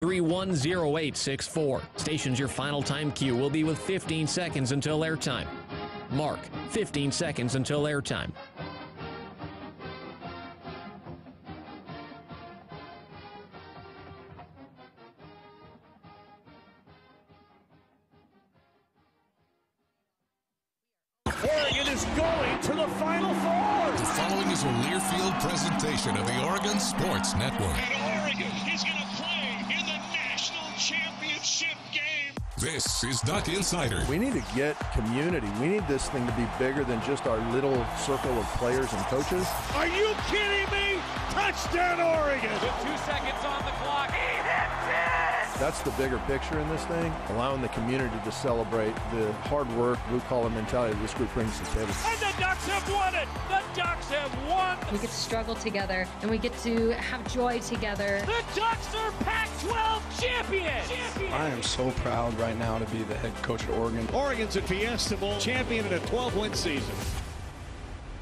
310864. Station's your final time cue will be with 15 seconds until airtime. Mark, 15 seconds until airtime. Oregon is going to the Final Four. The following is a Learfield presentation of the Oregon Sports Network. And Oregon is going to play in the national championship game. This is Duck Insider. We need to get community. We need this thing to be bigger than just our little circle of players and coaches. Are you kidding me? Touchdown, Oregon. With 2 seconds on the clock. He hits it! That's the bigger picture in this thing, allowing the community to celebrate the hard work, blue-collar mentality this group brings to the table. And the Ducks have won it! The Ducks have won! We get to struggle together, and we get to have joy together. The Ducks are Pac-12 champions! I am so proud right now to be the head coach at Oregon. Oregon's a Fiesta Bowl champion in a 12-win season.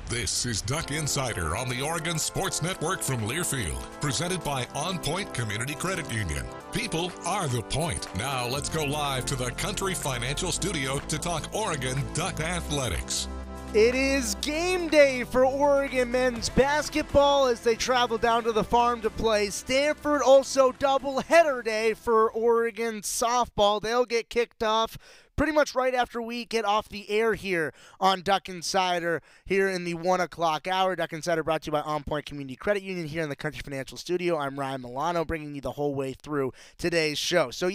This is Duck Insider on the Oregon Sports Network from Learfield, presented by OnPoint Community Credit Union. People are the point. Now let's go live to the Country Financial Studio to talk Oregon Duck Athletics. It is game day for Oregon men's basketball as they travel down to the farm to play Stanford. Also doubleheader day for Oregon softball. They'll get kicked off pretty much right after we get off the air here on Duck Insider here in the 1 o'clock hour. Duck Insider brought to you by OnPoint Community Credit Union here in the Country Financial Studio. I'm Ryan Milano bringing you the whole way through today's show. So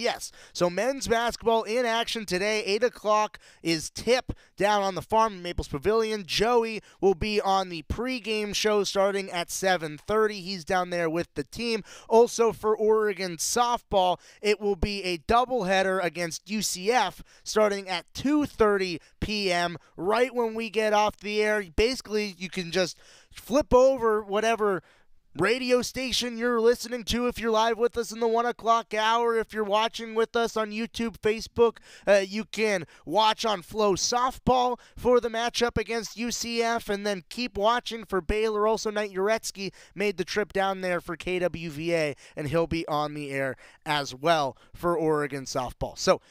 men's basketball in action today. 8 o'clock is tip down on the farm in Maples Pavilion. Joey will be on the pregame show starting at 7:30. He's down there with the team. Also for Oregon softball, it will be a doubleheader against UCF starting at 2:30 p.m. right when we get off the air. Basically, you can just flip over whatever radio station you're listening to if you're live with us in the 1 o'clock hour. If you're watching with us on YouTube, Facebook, you can watch on Flow Softball for the matchup against UCF, and then keep watching for Baylor. Also, Knight Uretsky made the trip down there for KWVA, and he'll be on the air as well for Oregon softball. So,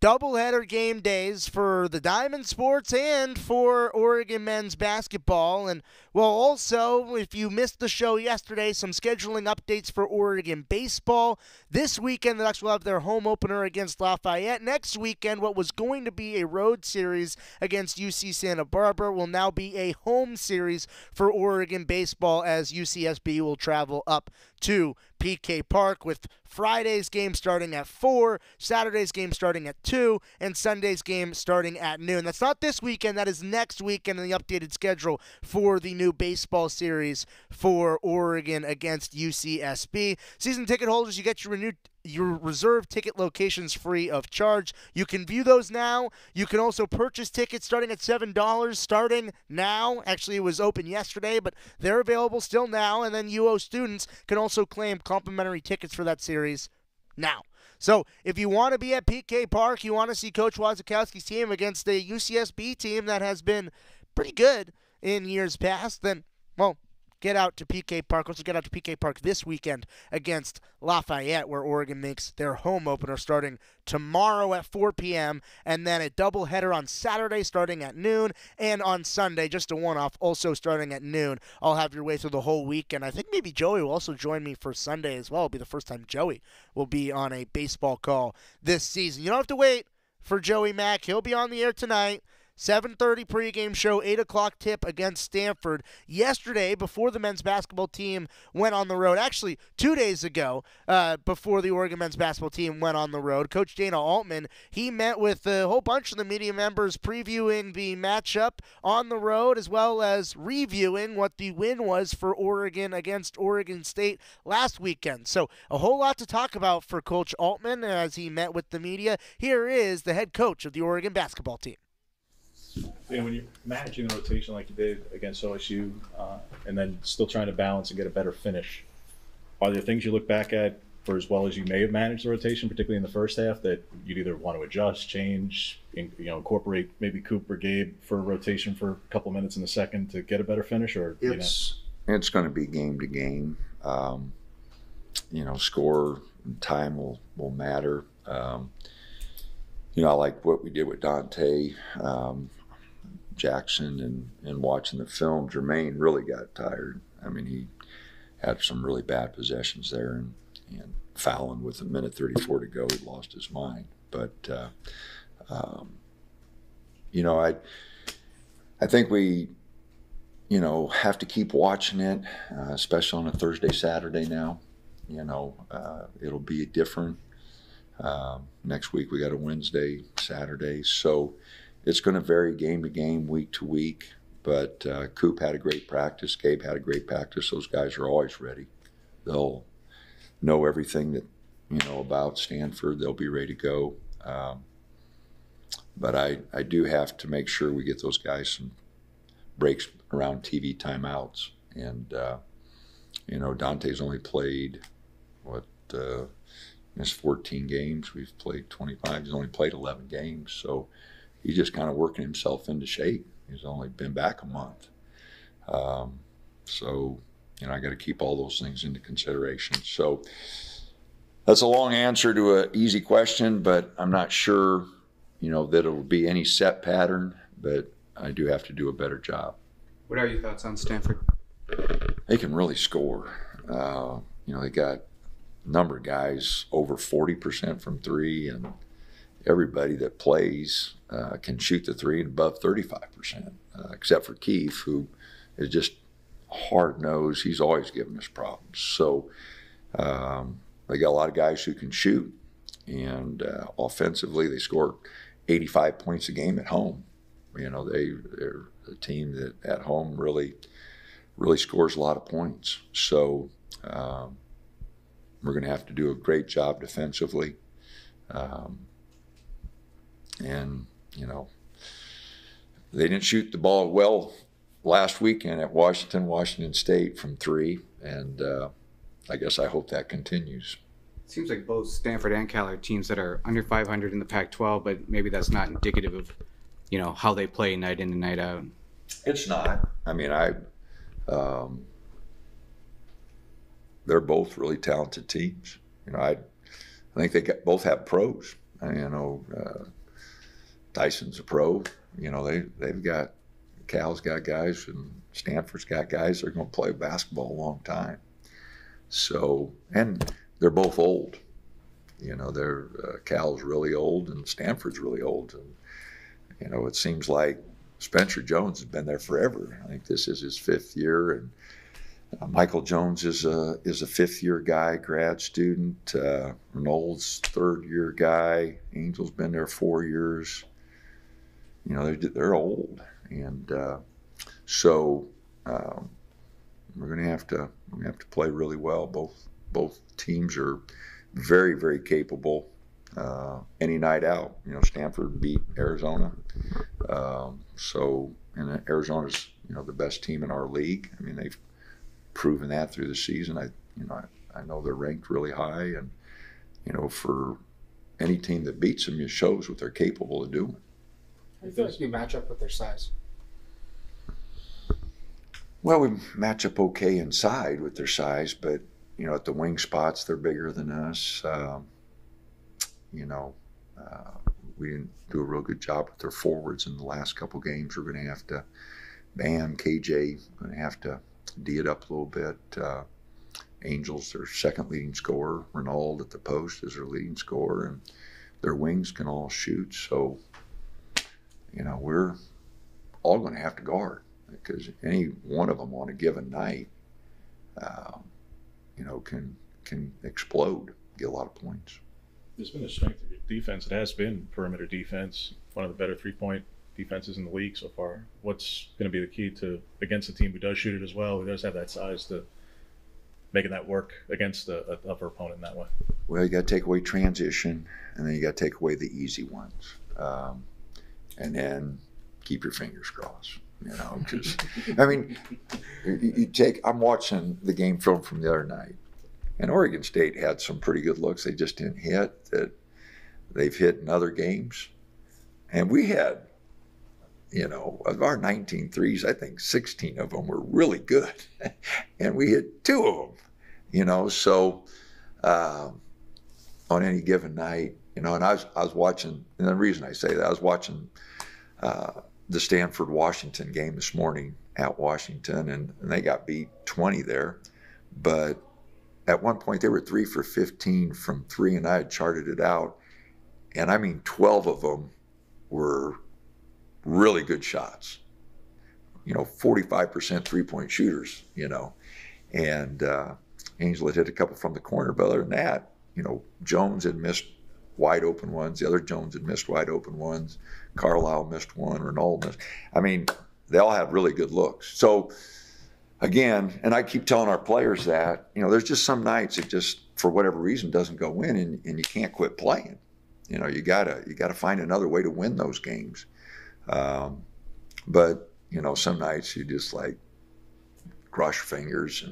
doubleheader game days for the Diamond Sports and for Oregon men's basketball. And, well, also, if you missed the show yesterday, some scheduling updates for Oregon baseball. This weekend, the Ducks will have their home opener against Lafayette. Next weekend, what was going to be a road series against UC Santa Barbara will now be a home series for Oregon baseball as UCSB will travel up to PK Park, with Friday's game starting at 4, Saturday's game starting at 2, and Sunday's game starting at noon. That's not this weekend. That is next weekend in the updated schedule for the new baseball series for Oregon against UCSB. Season ticket holders, you get your reserved ticket locations free of charge. You can view those now. You can also purchase tickets starting at $7 starting now. Actually, it was open yesterday, but they're available still now. And then UO students can also claim complimentary tickets for that series now. So if you want to be at PK Park, you want to see Coach Wazakowski's team against a UCSB team that has been pretty good in years past, then, well, get out to PK Park. Also get out to PK Park this weekend against Lafayette, where Oregon makes their home opener starting tomorrow at 4 p.m. and then a doubleheader on Saturday starting at noon, and on Sunday, just a one-off, also starting at noon. I'll have your way through the whole weekend. I think maybe Joey will also join me for Sunday as well. It'll be the first time Joey will be on a baseball call this season. You don't have to wait for Joey Mack. He'll be on the air tonight. 7:30 pregame show, 8 o'clock tip against Stanford. Yesterday, before the men's basketball team went on the road, actually 2 days ago, before the Oregon men's basketball team went on the road, Coach Dana Altman, he met with a whole bunch of the media members previewing the matchup on the road, as well as reviewing what the win was for Oregon against Oregon State last weekend. So a whole lot to talk about for Coach Altman as he met with the media. Here is the head coach of the Oregon basketball team. When you're managing the rotation like you did against OSU, and then still trying to balance and get a better finish, are there things you look back at for as well as you may have managed the rotation, particularly in the first half, that you'd either want to adjust, change, incorporate maybe Coop or Gabe for a rotation for a couple minutes in the second to get a better finish? Or it's going to be game to game. Score time will matter. You know, I like what we did with Dante Jackson and watching the film. Jermaine really got tired. I mean, he had some really bad possessions there, and fouling with a minute 34 to go, he lost his mind. But you know, I think we, you know, have to keep watching it, especially on a Thursday, Saturday now. You know, it'll be different. Next week we got a Wednesday, Saturday. So it's going to vary game to game, week to week. But Coop had a great practice. Gabe had a great practice. Those guys are always ready. They'll know everything that, you know, about Stanford. They'll be ready to go. But I do have to make sure we get those guys some breaks around TV timeouts. And, you know, Dante's only played, missed 14 games. We've played 25. He's only played 11 games. So he's just kind of working himself into shape. He's only been back a month. So, you know, I got to keep all those things into consideration. So that's a long answer to an easy question, but I'm not sure, you know, that it'll be any set pattern, but I do have to do a better job. What are your thoughts on Stanford? They can really score. You know, they got a number of guys over 40% from three, and everybody that plays can shoot the three and above 35%, except for Keefe, who is just hard-nosed. He's always giving us problems. So they got a lot of guys who can shoot, and offensively they score 85 points a game at home. You know, they're a team that at home really scores a lot of points. So we're going to have to do a great job defensively. And, you know, they didn't shoot the ball well last weekend at Washington State from three. And I guess I hope that continues. It seems like both Stanford and Cal are teams that are under 500 in the Pac-12, but maybe that's not indicative of, you know, how they play night in and night out. It's not. I mean, they're both really talented teams. You know, I think they both have pros. You know, Tyson's a pro. You know, they've got, Cal's got guys, and Stanford's got guys that are going to play basketball a long time. So, and they're both old. You know, Cal's really old and Stanford's really old. And, you know, it seems like Spencer Jones has been there forever. I think this is his 5th year, and Michael Jones is a 5th-year guy, grad student. Reynolds, 3rd-year guy. Angel's been there 4 years. You know, they're old, and so we're going to have to play really well. Both teams are very, very capable. Any night out, you know, Stanford beat Arizona, and Arizona's, you know, the best team in our league. I mean, they've proven that through the season. I know they're ranked really high, and, you know, for any team that beats them, it shows what they're capable of doing. How do you feel like you match up with their size? Well, we match up okay inside with their size, but, you know, at the wing spots, they're bigger than us. You know, we didn't do a real good job with their forwards in the last couple games. We're going to have to, Bam, KJ, going to have to D it up a little bit. Angels, their second leading scorer. Reynolds at the post is their leading scorer, and their wings can all shoot. So, you know, we're all going to have to guard, because any one of them on a given night, you know, can explode, get a lot of points. There's been a strength of your defense. It has been perimeter defense, one of the better three-point defenses in the league so far. What's going to be the key to, against a team who does shoot it as well, who does have that size, to making that work against a tougher opponent in that way? Well, you got to take away transition, and then you got to take away the easy ones, and then keep your fingers crossed. You know, because I mean, I'm watching the game film from the other night, and Oregon State had some pretty good looks. They just didn't hit that they've hit in other games. And we had, you know, of our 19 threes, I think 16 of them were really good. And we hit 2 of them, you know. So, on any given night. And I was watching, and the reason I say that, I was watching the Stanford-Washington game this morning at Washington, and they got beat 20 there. But at one point, they were 3 for 15 from 3, and I had charted it out. And I mean, 12 of them were really good shots. 45% three-point shooters, And Angel had hit a couple from the corner, but other than that, Jones had missed wide open ones. The other Jones had missed wide open ones. Carlisle missed one. Ronaldo missed. I mean, they all had really good looks. So, again, and I keep telling our players that, there's just some nights it just, for whatever reason, doesn't go in, and you can't quit playing. You gotta find another way to win those games. But some nights you just like cross your fingers,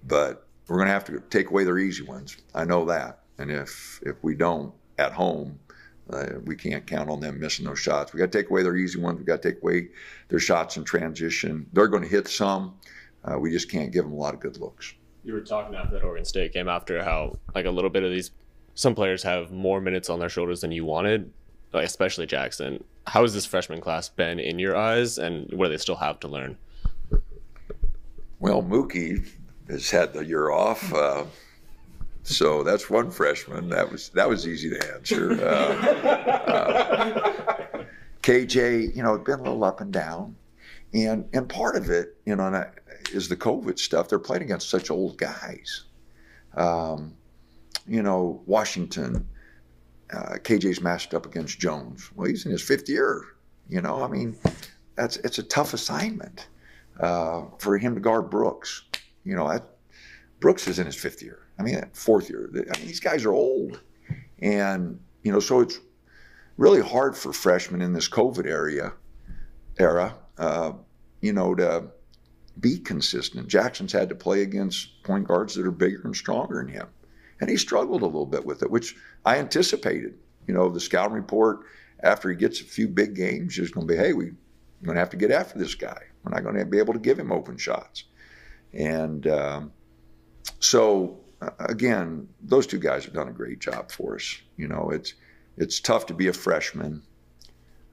but we're gonna have to take away their easy ones. I know that, and if we don't at home, we can't count on them missing those shots. We got to take away their easy ones. We got to take away their shots in transition. They're going to hit some. We just can't give them a lot of good looks. You were talking after that Oregon State game, after how like a little bit of some players have more minutes on their shoulders than you wanted, like especially Jackson. How has this freshman class been in your eyes, and what do they still have to learn? Well, Mookie has had the year off. So that's one freshman. That was easy to answer. KJ, been a little up and down, and part of it, is the COVID stuff. They're playing against such old guys. Washington, KJ's matched up against Jones. Well, he's in his 5th year. I mean, it's a tough assignment for him to guard Brooks. Brooks is in his 5th year. I mean, 4th year. I mean, these guys are old. And, so it's really hard for freshmen in this COVID era, to be consistent. Jackson's had to play against point guards that are bigger and stronger than him. And he struggled a little bit with it, which I anticipated. The scouting report, after he gets a few big games, is going to be, hey, we're going to have to get after this guy. We're not going to be able to give him open shots. And so, again, those two guys have done a great job for us. It's tough to be a freshman,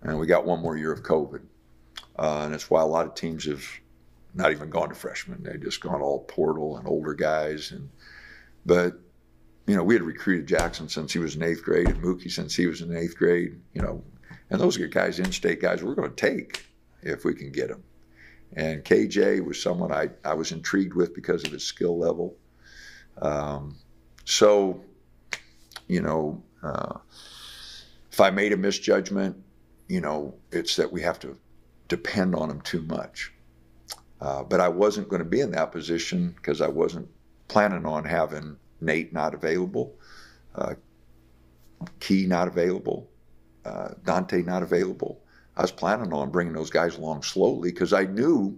and we got one more year of COVID. And that's why a lot of teams have not even gone to freshmen. They've just gone all portal and older guys. But we had recruited Jackson since he was in 8th grade, and Mookie since he was in 8th grade, and those are guys, in-state guys, we're going to take if we can get them. And KJ was someone I was intrigued with because of his skill level. If I made a misjudgment, it's that we have to depend on him too much. But I wasn't going to be in that position because I wasn't planning on having Nate not available, Key not available, Dante not available. I was planning on bringing those guys along slowly because I knew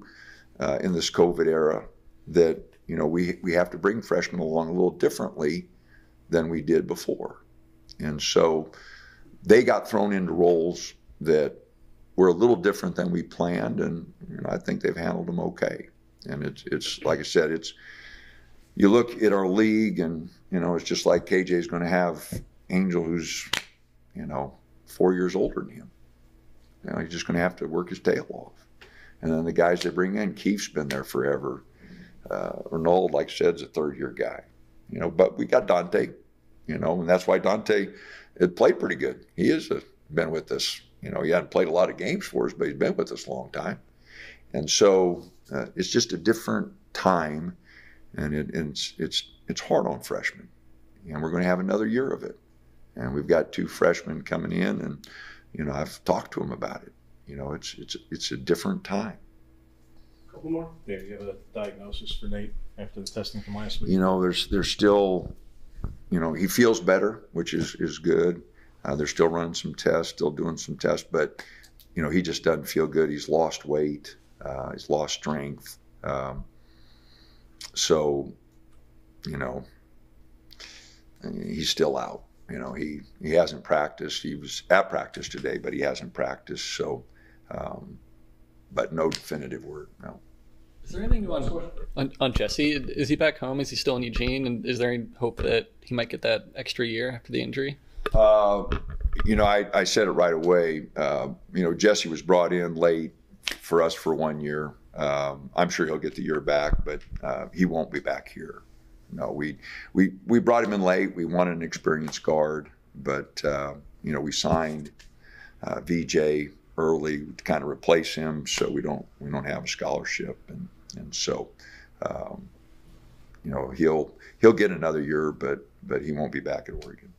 in this COVID era that, we have to bring freshmen along a little differently than we did before. And so they got thrown into roles that were a little different than we planned, and I think they've handled them okay. And it's like I said, you look at our league, and it's just like KJ's going to have Angel, who's 4 years older than him. He's just going to have to work his tail off. And then the guys they bring in, Keefe's been there forever. Ronaldo, like I said, is a 3rd-year guy. But we got Dante, and that's why Dante had played pretty good. He has been with us. He hadn't played a lot of games for us, but he's been with us a long time. And so it's just a different time, and it's hard on freshmen. And we're going to have another year of it. And we've got 2 freshmen coming in, and I've talked to them about it. It's a different time. A couple more. Yeah, you have a diagnosis for Nate after the testing from last week. There's still, he feels better, which is good. They're still running some tests, still doing some tests, but he just doesn't feel good. He's lost weight, he's lost strength. So, he's still out. He hasn't practiced. He was at practice today, but he hasn't practiced. So, but no definitive word, no. Is there anything on Jesse? Is he back home? Is he still in Eugene? And is there any hope that he might get that extra year after the injury? I said it right away. Jesse was brought in late for us for 1 year. I'm sure he'll get the year back, but he won't be back here. No, we brought him in late. We wanted an experienced guard, but we signed VJ early to kind of replace him, so we don't have a scholarship, and so he'll get another year, but he won't be back at Oregon.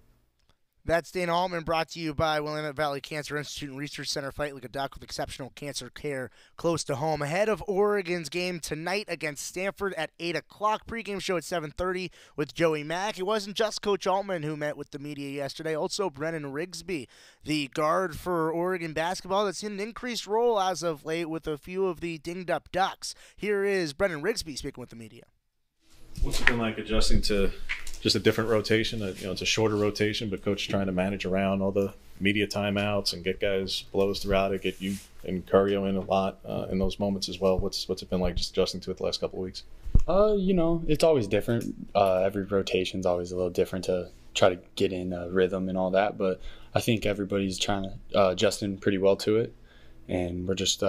That's Dana Altman, brought to you by Willamette Valley Cancer Institute and Research Center. Fight like a duck with exceptional cancer care close to home. Ahead of Oregon's game tonight against Stanford at 8 o'clock. Pre-game show at 7:30 with Joey Mack. It wasn't just Coach Altman who met with the media yesterday. Also Brennan Rigsby, the guard for Oregon basketball, that's in an increased role as of late with a few of the dinged-up Ducks. Here is Brennan Rigsby speaking with the media. What's it been like adjusting to just a different rotation? It's a shorter rotation, but Coach trying to manage around all the media timeouts and get guys blows throughout it, get you and Curio in a lot in those moments as well. What's it been like just adjusting to it the last couple of weeks? It's always different. Every rotation's always a little different to try to get in rhythm and all that. But I think everybody's trying to adjusting pretty well to it, and we're just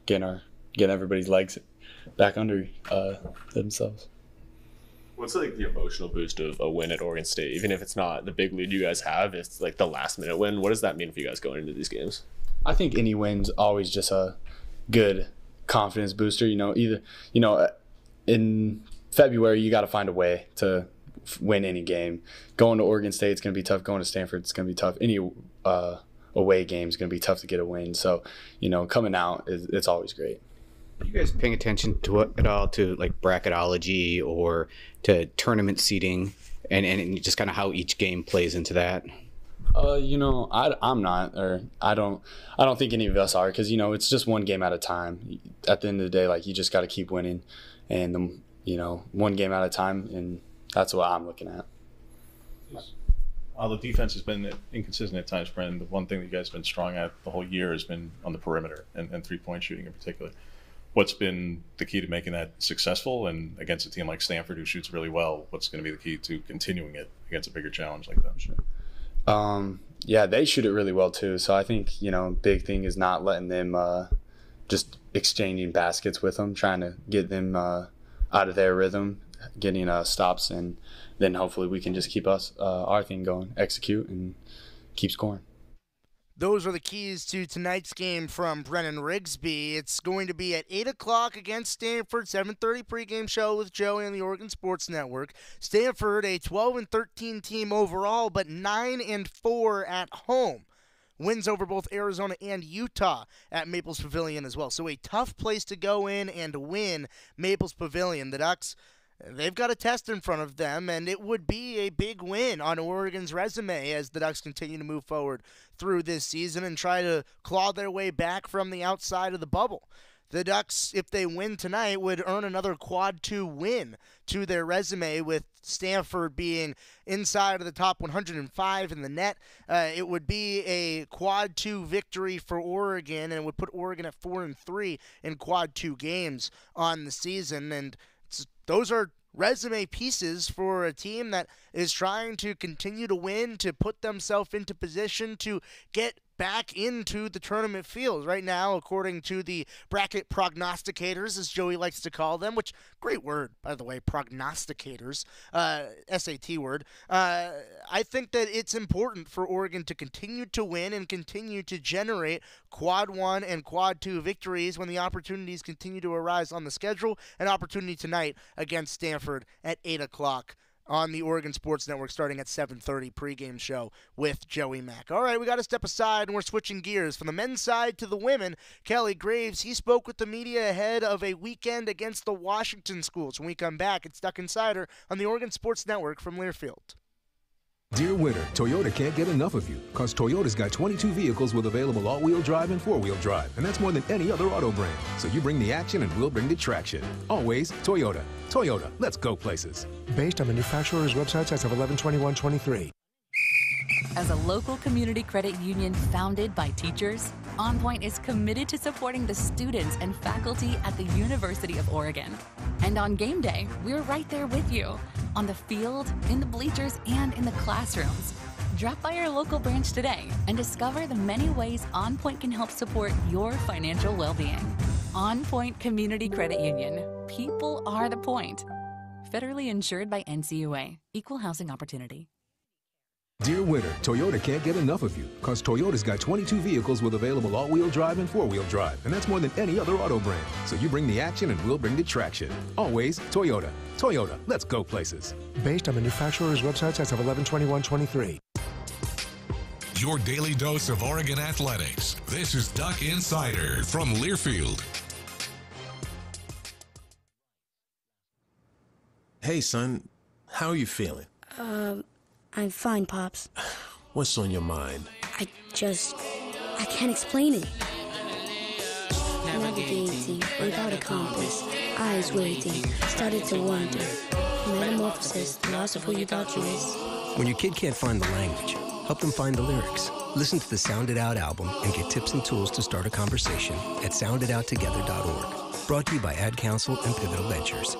getting everybody's legs back under themselves. What's like the emotional boost of a win at Oregon State? Even if it's not the big lead you guys have, it's like the last minute win. What does that mean for you guys going into these games? I think any win's always just a good confidence booster. In February, you got to find a way to win any game. Going to Oregon State, it's going to be tough. Going to Stanford, it's going to be tough. Any away game is going to be tough to get a win. So, coming out, it's always great. Are you guys paying attention to it at all, to like bracketology or to tournament seeding, and just kind of how each game plays into that? I'm not, or I don't think any of us are, because it's just one game at a time. At the end of the day, like, you just got to keep winning, and one game at a time, and that's what I'm looking at. The defense has been inconsistent at times, Brendan. The one thing that you guys have been strong at the whole year has been on the perimeter and three-point shooting in particular. What's been the key to making that successful? And against a team like Stanford who shoots really well, what's going to be the key to continuing it against a bigger challenge like that? Sure. Yeah, they shoot it really well too. So I think, big thing is not letting them just exchanging baskets with them, trying to get them out of their rhythm, getting stops, and then hopefully we can just keep our thing going, execute, and keep scoring. Those are the keys to tonight's game from Brennan Rigsby. It's going to be at 8 o'clock against Stanford, 7:30 pregame show with Joey on the Oregon Sports Network. Stanford, a 12-13 team overall, but 9-4 at home. Wins over both Arizona and Utah at Maples Pavilion as well. So a tough place to go in and win Maples Pavilion. The Ducks, they've got a test in front of them, and it would be a big win on Oregon's resume as the Ducks continue to move forward through this season and try to claw their way back from the outside of the bubble. The Ducks, if they win tonight, would earn another quad 2 win to their resume, with Stanford being inside of the top 105 in the net. It would be a quad 2 victory for Oregon, and it would put Oregon at 4-3 in quad 2 games on the season. And those are resume pieces for a team that is trying to continue to win, to put themselves into position to get back into the tournament field. Right now, according to the bracket prognosticators, as Joey likes to call them, which, great word, by the way, prognosticators, SAT word, I think that it's important for Oregon to continue to win and continue to generate quad 1 and quad 2 victories when the opportunities continue to arise on the schedule. An opportunity tonight against Stanford at 8 o'clock. On the Oregon Sports Network, starting at 7:30 pregame show with Joey Mack. All right, we got to step aside, and we're switching gears from the men's side to the women. Kelly Graves, he spoke with the media ahead of a weekend against the Washington schools. When we come back, it's Duck Insider on the Oregon Sports Network from Learfield. Dear winter, Toyota can't get enough of you, because Toyota's got 22 vehicles with available all-wheel drive and four-wheel drive, and that's more than any other auto brand. So you bring the action and we'll bring the traction. Always Toyota. Toyota, let's go places. Based on manufacturer's websites as of 11/21/23. As a local community credit union founded by teachers, OnPoint is committed to supporting the students and faculty at the University of Oregon. And on game day, we're right there with you, on the field, in the bleachers, and in the classrooms. Drop by our local branch today and discover the many ways OnPoint can help support your financial well-being. OnPoint Community Credit Union. People are the point. Federally insured by NCUA. Equal housing opportunity. Dear winter, Toyota can't get enough of you, because Toyota's got 22 vehicles with available all-wheel drive and four-wheel drive, and that's more than any other auto brand. So you bring the action and we'll bring the traction. Always Toyota. Toyota, let's go places. Based on manufacturer's websites as of 11/21/23. Your daily dose of Oregon athletics. This is Duck Insider from Learfield. Hey, son, how are you feeling? I'm fine, Pops. What's on your mind? I can't explain it. Navigating without a compass, eyes waiting, started to wonder. Metamorphosis, the loss of who you thought you is. When your kid can't find the language, help them find the lyrics. Listen to the Sound It Out album and get tips and tools to start a conversation at sounditouttogether.org. Brought to you by Ad Council and Pivotal Ventures.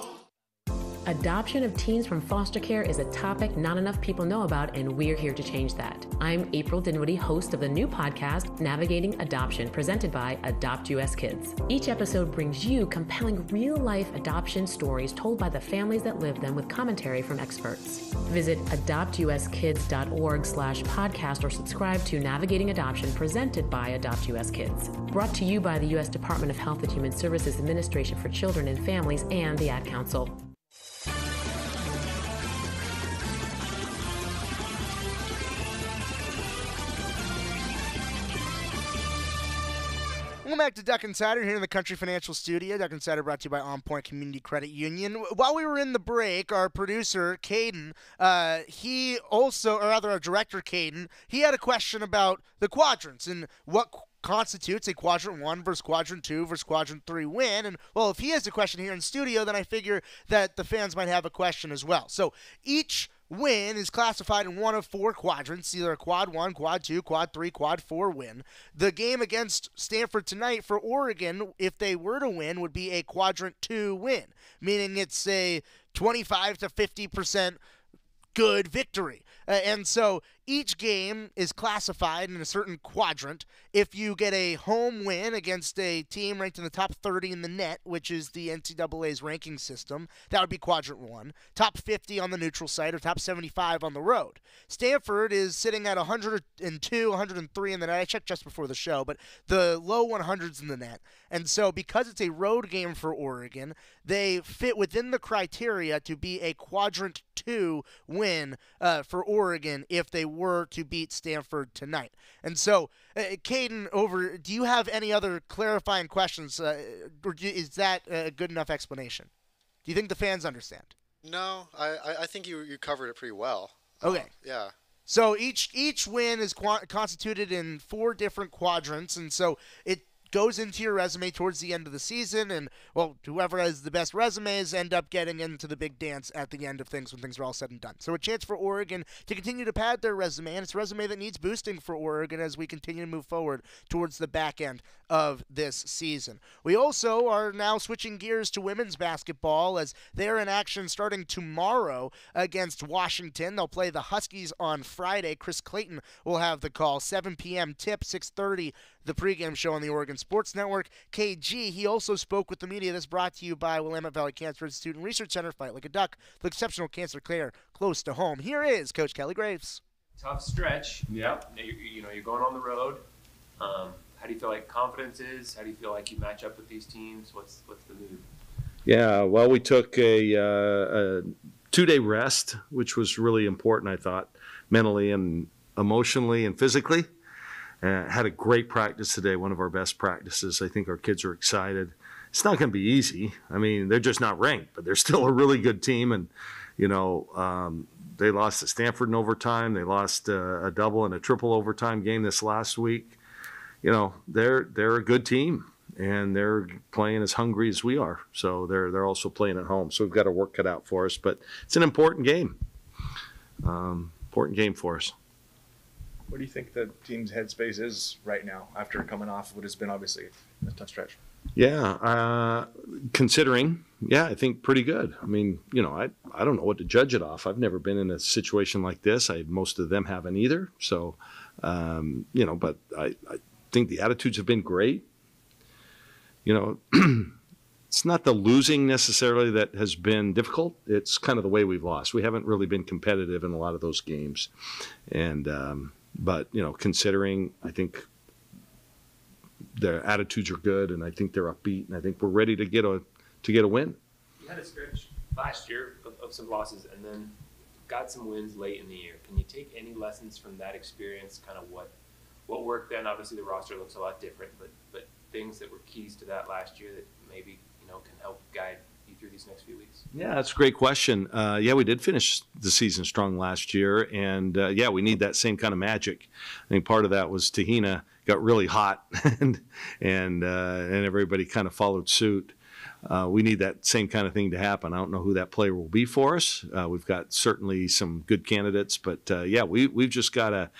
Adoption of teens from foster care is a topic not enough people know about, and we're here to change that. I'm April Dinwiddie, host of the new podcast, Navigating Adoption, presented by Adopt US Kids. Each episode brings you compelling real-life adoption stories told by the families that live them with commentary from experts. Visit adoptuskids.org/podcast or subscribe to Navigating Adoption, presented by Adopt US Kids. Brought to you by the U.S. Department of Health and Human Services Administration for Children and Families and the Ad Council. Welcome back to Duck Insider here in the Country Financial Studio. Duck Insider brought to you by OnPoint Community Credit Union. While we were in the break, our producer, Caden, he also, or rather our director, Caden, he had a question about the quadrants and what constitutes a Quadrant 1 versus Quadrant 2 versus Quadrant 3 win. And, well, if he has a question here in studio, then I figure that the fans might have a question as well. So each win is classified in one of four quadrants, either a Quad 1, Quad 2, Quad 3, Quad 4 win. The game against Stanford tonight for Oregon, if they were to win, would be a Quadrant 2 win, meaning it's a 25 to 50% good victory. And so each game is classified in a certain quadrant. If you get a home win against a team ranked in the top 30 in the net, which is the NCAA's ranking system, that would be Quadrant 1. Top 50 on the neutral site, or top 75 on the road. Stanford is sitting at 102, 103 in the net. I checked just before the show, but the low 100s in the net. And so because it's a road game for Oregon, they fit within the criteria to be a Quadrant 2 win for Oregon if they were to beat Stanford tonight. And so, Caden, do you have any other clarifying questions, or is that a good enough explanation? Do you think the fans understand? No, I think you covered it pretty well. Okay. Yeah. So each win is constituted in four different quadrants, and so it goes into your resume towards the end of the season, and, well, whoever has the best resumes end up getting into the big dance at the end of things when things are all said and done. So a chance for Oregon to continue to pad their resume, and it's a resume that needs boosting for Oregon as we continue to move forward towards the back end of this season. We also are now switching gears to women's basketball as they're in action starting tomorrow against Washington. They'll play the Huskies on Friday. Chris Clayton will have the call. 7 p.m. tip, 6:30, the pregame show on the Oregon Sports Network. KG, he also spoke with the media. This brought to you by Willamette Valley Cancer Institute and Research Center. Fight like a duck, the exceptional cancer care close to home. Here is Coach Kelly Graves. Tough stretch. Yep. You're going on the road. How do you feel like confidence is? How do you feel like you match up with these teams? What's the mood? Yeah, well, we took a 2-day rest, which was really important, I thought, mentally and emotionally and physically. Had a great practice today, one of our best practices. I think our kids are excited. It's not going to be easy. I mean, they're just not ranked, but they're still a really good team. And, they lost to Stanford in overtime. They lost a double and a triple overtime game this last week. They're a good team, and they're playing as hungry as we are. So they're also playing at home. So we've got our work cut out for us. But it's an important game. Important game for us. What do you think the team's headspace is right now after coming off what has been obviously a tough stretch? Yeah, considering, yeah, I think pretty good. I mean, I don't know what to judge it off. I've never been in a situation like this. Most of them haven't either. So, but I think the attitudes have been great. It's not the losing necessarily that has been difficult. It's kind of the way we've lost. We haven't really been competitive in a lot of those games. And, but, considering, I think their attitudes are good, and I think they're upbeat, and I think we're ready to get a win. You had a stretch last year of some losses, and then got some wins late in the year. Can you take any lessons from that experience? Kind of what worked then? Obviously, the roster looks a lot different, but things that were keys to that last year that maybe can help guide you through these next few weeks. Yeah, that's a great question. Yeah, we did finish the season strong last year, and yeah, we need that same kind of magic. I think part of that was Tahina got really hot, and everybody kind of followed suit. We need that same kind of thing to happen. I don't know who that player will be for us. We've got certainly some good candidates, but yeah, we've just got to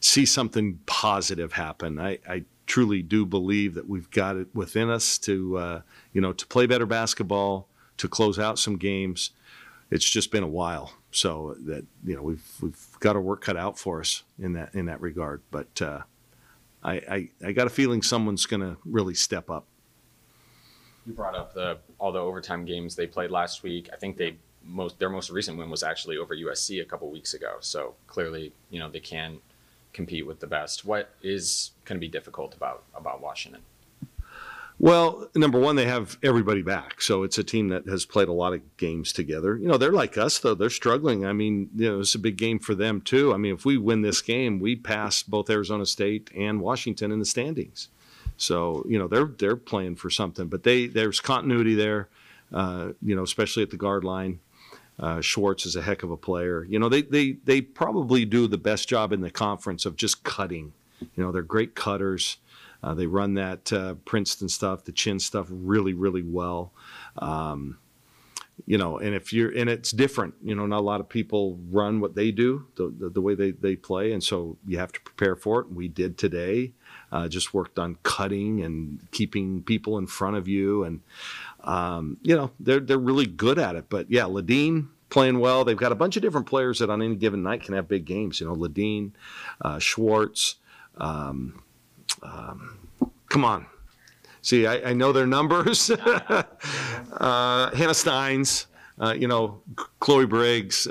see something positive happen. I truly do believe that we've got it within us to to play better basketball, to close out some games. It's just been a while, so that we've got our work cut out for us in that regard. But I got a feeling someone's going to really step up. You brought up all the overtime games they played last week. I think their most recent win was actually over USC a couple weeks ago. So clearly, they can compete with the best. What is going to be difficult about Washington? Well, number one, they have everybody back. So it's a team that has played a lot of games together. They're like us, though. They're struggling. I mean, it's a big game for them, too. I mean, if we win this game, we pass both Arizona State and Washington in the standings. So, they're playing for something. But there's continuity there, especially at the guard line. Schwartz is a heck of a player. They probably do the best job in the conference of just cutting. They're great cutters. They run that Princeton stuff, the chin stuff really, really well. And it's different. Not a lot of people run what they do, the way they play, and so you have to prepare for it. And we did today. Just worked on cutting and keeping people in front of you, and they're really good at it. But yeah, Ladine playing well. They've got a bunch of different players that on any given night can have big games. Ladine, Schwartz. Come on. See, I know their numbers. Hannah Steins, Chloe Briggs.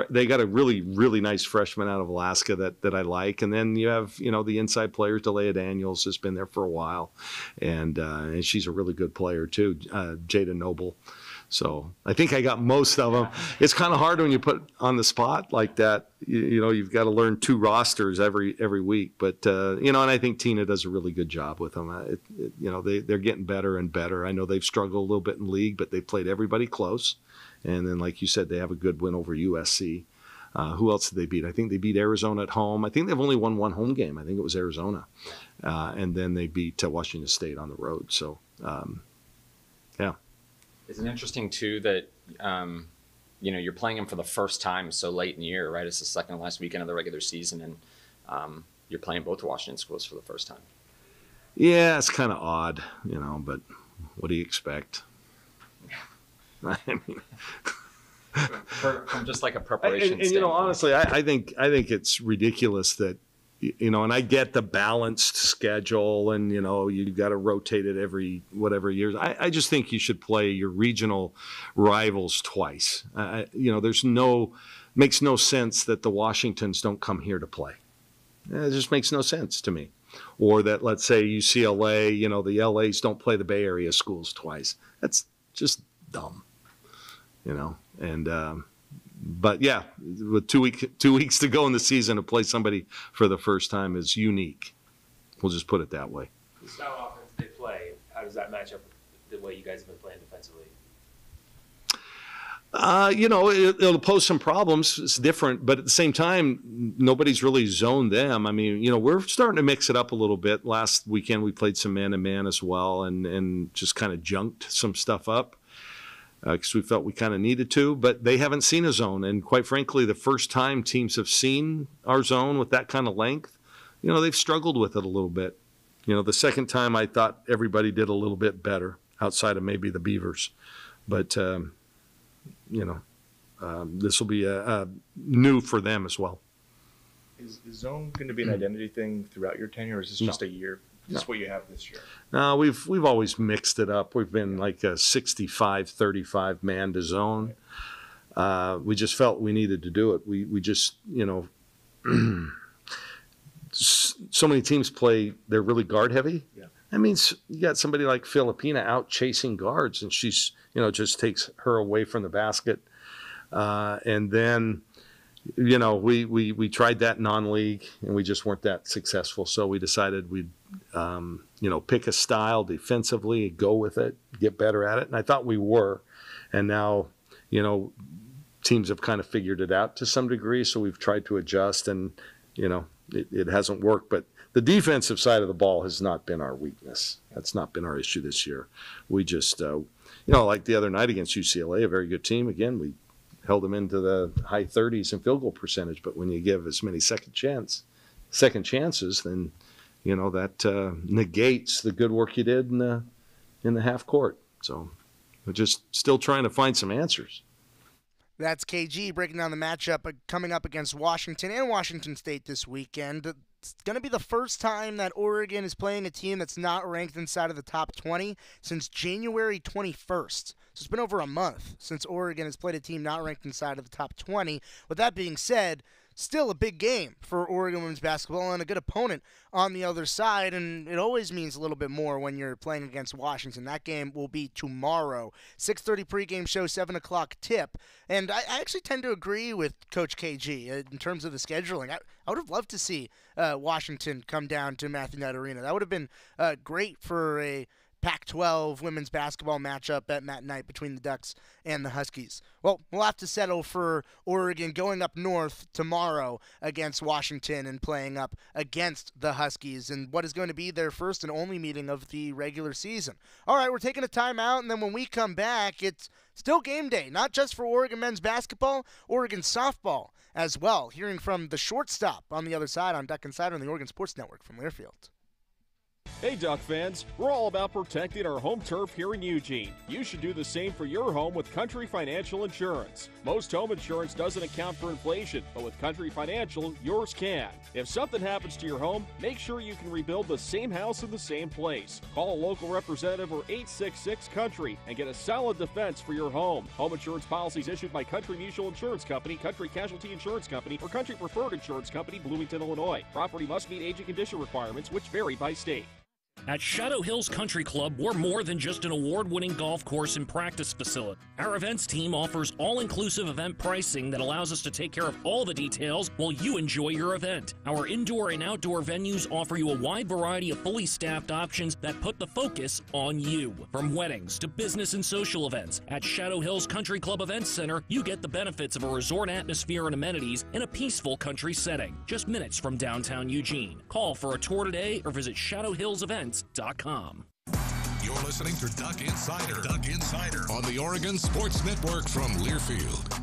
They got a really, really nice freshman out of Alaska that I like. And then you have, the inside players. Delia Daniels has been there for a while. And she's a really good player, too. Jada Noble. So I think I got most of them. It's kind of hard when you put on the spot like that. You've got to learn two rosters every week. But and I think Tina does a really good job with them. They're getting better and better. I know they've struggled a little bit in league, but they played everybody close. And then, like you said, they have a good win over USC. Who else did they beat? I think they beat Arizona at home. I think they've only won one home game. I think it was Arizona. And then they beat Washington State on the road. So, yeah. Isn't it interesting, too, that, you're playing them for the first time so late in the year, right? It's the second to last weekend of the regular season, and you're playing both Washington schools for the first time. Yeah, it's kind of odd, but what do you expect? I mean, from just like a preparation and honestly, I think it's ridiculous that, and I get the balanced schedule and, you got to rotate it every whatever years. I just think you should play your regional rivals twice. Makes no sense that the Washingtons don't come here to play. It just makes no sense to me. Or that, let's say, UCLA, the LAs don't play the Bay Area schools twice. That's just dumb, But yeah, with 2 weeks to go in the season, to play somebody for the first time is unique. We'll just put it that way. The style of offense they play, how does that match up with the way you guys have been playing defensively? It'll pose some problems. It's different, but at the same time, nobody's really zoned them. I mean, we're starting to mix it up a little bit. Last weekend, we played some man-to-man as well and just kind of junked some stuff up. because we felt we kind of needed to, but they haven't seen a zone. And quite frankly, the first time teams have seen our zone with that kind of length, they've struggled with it a little bit. The second time I thought everybody did a little bit better outside of maybe the Beavers. But, this will be new for them as well. Is the zone going to be an identity thing throughout your tenure, or is this just a year? This is what you have this year. No, we've always mixed it up. We've been like a 65-35 man to zone. We just felt we needed to do it. We just, so many teams play, they're really guard heavy. Yeah. That means you got somebody like Filipina out chasing guards, and she's, just takes her away from the basket. And then, we tried that non-league, and we just weren't that successful. So we decided we'd, pick a style defensively, go with it, get better at it. And I thought we were. And now, teams have kind of figured it out to some degree. So we've tried to adjust, and, it hasn't worked. But the defensive side of the ball has not been our weakness. That's not been our issue this year. We just, like the other night against UCLA, a very good team. Again, we held them into the high 30s in field goal percentage. But when you give as many second chances, then, that negates the good work you did in the half court. So we're just still trying to find some answers. That's KG breaking down the matchup coming up against Washington and Washington State this weekend. It's going to be the first time that Oregon is playing a team that's not ranked inside of the top 20 since January 21st. So it's been over a month since Oregon has played a team not ranked inside of the top 20. With that being said, still a big game for Oregon women's basketball and a good opponent on the other side, and it always means a little bit more when you're playing against Washington. That game will be tomorrow. 6:30 pregame show, 7 o'clock tip. And I actually tend to agree with Coach KG in terms of the scheduling. I would have loved to see Washington come down to Matthew Knight Arena. That would have been great for a Pac-12 women's basketball matchup at Matt Knight between the Ducks and the Huskies. Well, we'll have to settle for Oregon going up north tomorrow against Washington and playing up against the Huskies in what is going to be their first and only meeting of the regular season. All right, we're taking a timeout, and then when we come back, it's still game day, not just for Oregon men's basketball, Oregon softball as well. Hearing from the shortstop on the other side on Duck Insider on the Oregon Sports Network from Learfield. Hey Duck fans, we're all about protecting our home turf here in Eugene. You should do the same for your home with Country Financial Insurance. Most home insurance doesn't account for inflation, but with Country Financial, yours can. If something happens to your home, make sure you can rebuild the same house in the same place. Call a local representative or 866-COUNTRY and get a solid defense for your home. Home insurance policies issued by Country Mutual Insurance Company, Country Casualty Insurance Company, or Country Preferred Insurance Company, Bloomington, Illinois. Property must meet age and condition requirements, which vary by state. At Shadow Hills Country Club, we're more than just an award-winning golf course and practice facility. Our events team offers all-inclusive event pricing that allows us to take care of all the details while you enjoy your event. Our indoor and outdoor venues offer you a wide variety of fully staffed options that put the focus on you. From weddings to business and social events, at Shadow Hills Country Club Events Center, you get the benefits of a resort atmosphere and amenities in a peaceful country setting, just minutes from downtown Eugene. Call for a tour today or visit shadowhillsevents.com. You're listening to Duck Insider. Duck Insider on the Oregon Sports Network from Learfield.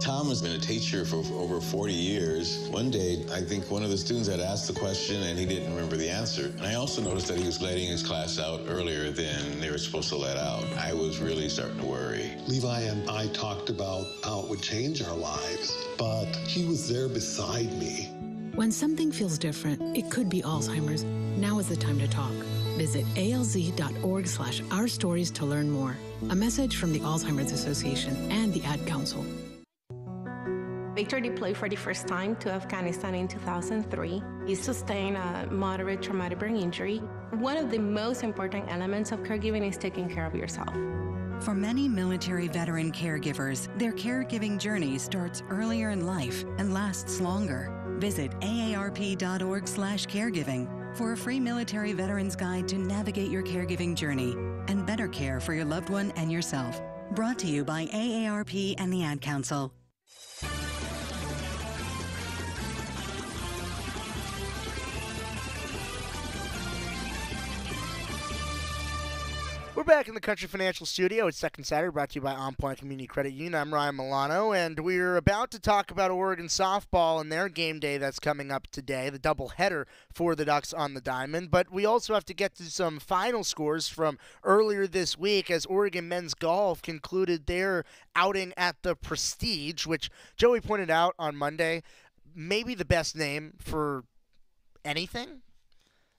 Tom has been a teacher for over 40 years. One day, I think one of the students had asked the question and he didn't remember the answer. And I also noticed that he was letting his class out earlier than they were supposed to let out. I was really starting to worry. Levi and I talked about how it would change our lives, but he was there beside me. When something feels different, it could be Alzheimer's. Now is the time to talk. Visit alz.org/ourstories to learn more. A message from the Alzheimer's Association and the Ad Council. Victor deployed for the first time to Afghanistan in 2003. He sustained a moderate traumatic brain injury. One of the most important elements of caregiving is taking care of yourself. For many military veteran caregivers, their caregiving journey starts earlier in life and lasts longer. Visit aarp.org/caregiving for a free military veterans guide to navigate your caregiving journey and better care for your loved one and yourself. Brought to you by AARP and the Ad Council. We're back in the Country Financial Studio. It's Second Saturday, brought to you by OnPoint Community Credit Union. I'm Ryan Milano, and we're about to talk about Oregon softball and their game day that's coming up today, the doubleheader for the Ducks on the diamond. But we also have to get to some final scores from earlier this week as Oregon men's golf concluded their outing at the Prestige, which Joey pointed out on Monday, maybe the best name for anything.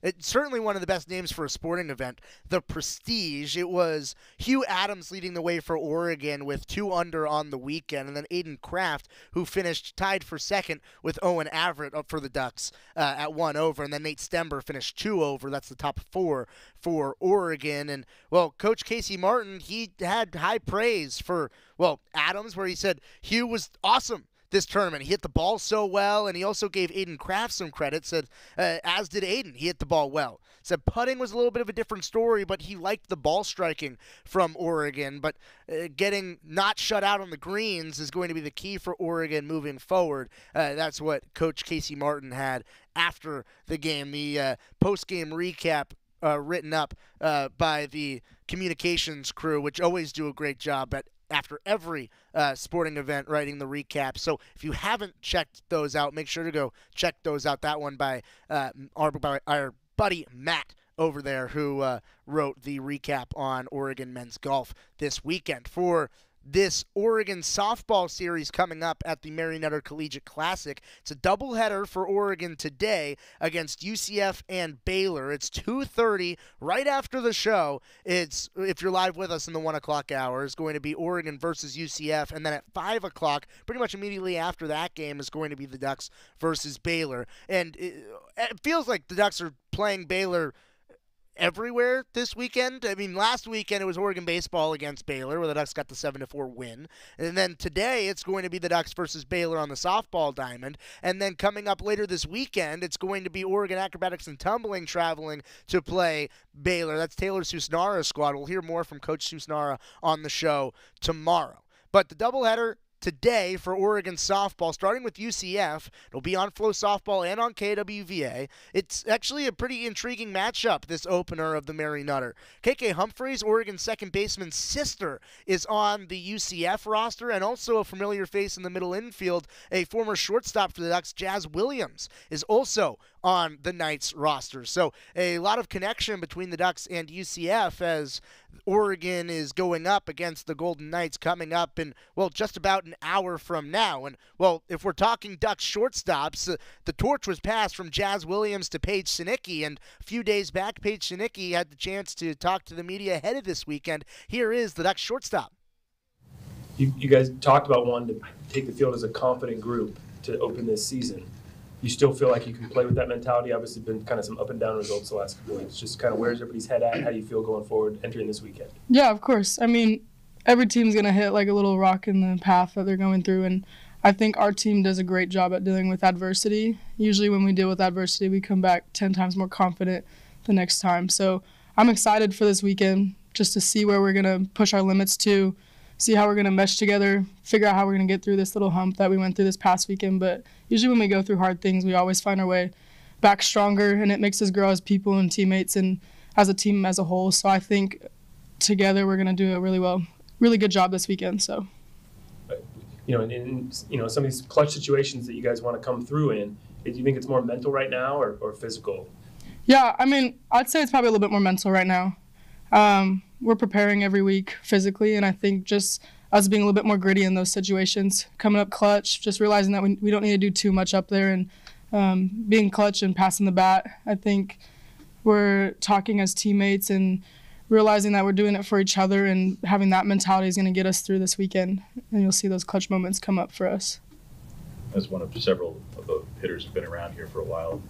It's certainly one of the best names for a sporting event, the Prestige. It was Hugh Adams leading the way for Oregon with 2 under on the weekend, and then Aiden Kraft, who finished tied for second with Owen Averett up for the Ducks at 1 over, and then Nate Stember finished 2 over. That's the top 4 for Oregon. And, well, Coach Casey Martin, he had high praise for, Adams, where he said Hugh was awesome this tournament. He hit the ball so well, and he also gave Aiden Kraft some credit, said, as did Aiden. He hit the ball well. Said putting was a little bit of a different story, but he liked the ball striking from Oregon. But getting not shut out on the greens is going to be the key for Oregon moving forward. That's what Coach Casey Martin had after the game. The post-game recap written up by the communications crew, which always do a great job after every sporting event writing the recap. So if you haven't checked those out, make sure to go check those out. That one by our buddy Matt over there, who wrote the recap on Oregon men's golf this weekend. For this Oregon softball series coming up at the Mary Nutter Collegiate Classic, it's a doubleheader for Oregon today against UCF and Baylor. It's 2:30 right after the show. It's, if you're live with us in the 1 o'clock hour, is going to be Oregon versus UCF, and then at 5 o'clock, pretty much immediately after that game, is going to be the Ducks versus Baylor. And it feels like the Ducks are playing Baylor everywhere this weekend. I mean, last weekend it was Oregon baseball against Baylor, where the Ducks got the 7-4 win. And then today it's going to be the Ducks versus Baylor on the softball diamond. And then coming up later this weekend, it's going to be Oregon Acrobatics and Tumbling traveling to play Baylor. That's Taylor Susnara's squad. We'll hear more from Coach Susnara on the show tomorrow. But the doubleheader today for Oregon softball, starting with UCF. It'll be on Flow Softball and on KWVA. It's actually a pretty intriguing matchup, this opener of the Mary Nutter. KK Humphreys, Oregon's second baseman's sister, is on the UCF roster, and also a familiar face in the middle infield, a former shortstop for the Ducks, Jazz Williams, is also on the Knights roster. So a lot of connection between the Ducks and UCF as Oregon is going up against the Golden Knights coming up in, just about an hour from now. And, if we're talking Ducks shortstops, the torch was passed from Jazz Williams to Paige Sinicki, and a few days back, Paige Sinicki had the chance to talk to the media ahead of this weekend. Here is the Ducks shortstop. You guys talked about wanting to take the field as a confident group to open this season. You still feel like you can play with that mentality? Obviously, been kind of some up and down results the last couple of weeks. Just kind of where's everybody's head at? How do you feel going forward entering this weekend? Yeah, of course. I mean, every team's going to hit like a little rock in the path that they're going through, and I think our team does a great job at dealing with adversity. Usually when we deal with adversity, we come back 10 times more confident the next time. So I'm excited for this weekend just to see where we're going to push our limits to, see how we're going to mesh together, figure out how we're going to get through this little hump that we went through this past weekend. But usually when we go through hard things, we always find our way back stronger, and it makes us grow as people and teammates and as a team as a whole. So I think together we're going to do a really good job this weekend. So, in some of these clutch situations that you guys want to come through in, do you think it's more mental right now or physical? Yeah, I mean, I'd say it's probably a little bit more mental right now. We're preparing every week physically, and I think just us being a little bit more gritty in those situations, coming up clutch, just realizing that we don't need to do too much up there, and being clutch and passing the bat. I think we're talking as teammates and realizing that we're doing it for each other, and having that mentality is going to get us through this weekend, and you'll see those clutch moments come up for us. As one of several of the hitters who've been around here for a while,